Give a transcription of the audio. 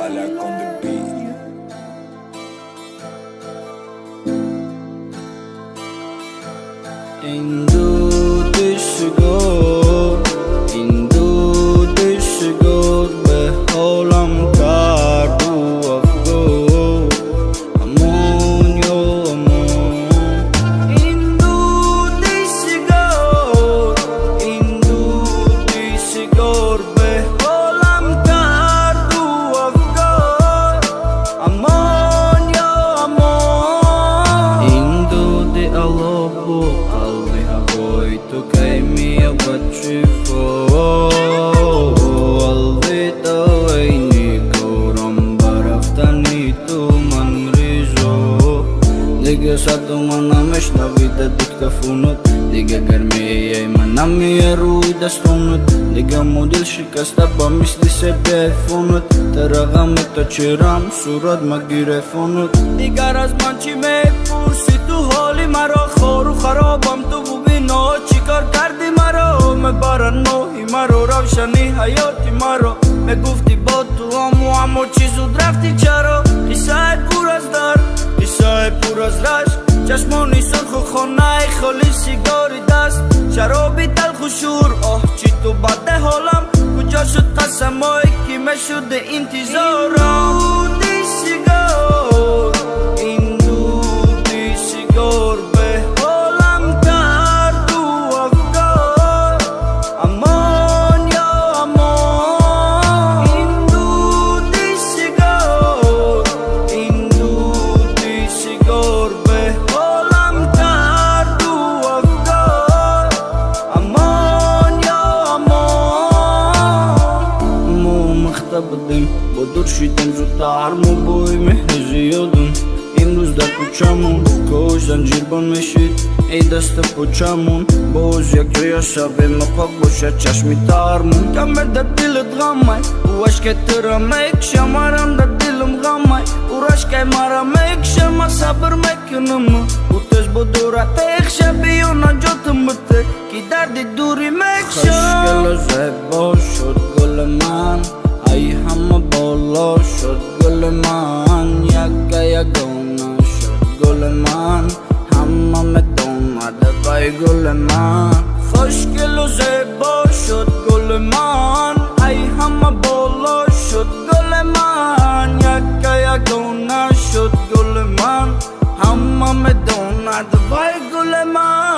Balak on the beat. İndu düşgor, indu düşgor be holam kardu afgor amon yo amon. İndu düşgor be holam kardu afgor amon yo amon. İndu di alobo tu kai mia bachifo alvita waini koram baraftani tu manrizo diga satu mana meshta vida dutka funut diga garmi ay manami arui dastunut diga model shikasta ba misli sebe funut teragame to chiram surat magire funut diga razmanchi me pursi tu holi maro khoru kharabam tu چیکار کردی مرا من بارانوی مرا روشنی حیاتی مرا من گفتی با تو همو چیزو رفتی چرا قصه پر از درد قصه پر از رشک چشمانی سرخ و خانه خالی سیگاری دست شرابی تلخ و شور آه چی تو بده حالم کجا شد قسمایی که من شده انتظارم این دودی سیگار به بدیم با دور شیدم زودتر مو بوی مهر زیادم امروز در کوچمون کاش زنجیربان میشید ای دست پوچمون باز یک جای شب ما پاک باشه چشمی ترمون کمر در دلت غمای و عشق ترا میکشه مرم در دلم غمای و عشق مرا میکشه ما صبر میکنم و تش با دورت ایخشه بیو نجاتم بته کی درد دوری میکشه خوشگل زیبا شد گل من ای همه بالا شد گل من یگونه شد گل من همه دومده بای گل من خوشگل و زیبا شد گل من ای همه بالا شد گل من یگونه شد گل من همه دومده بای گل من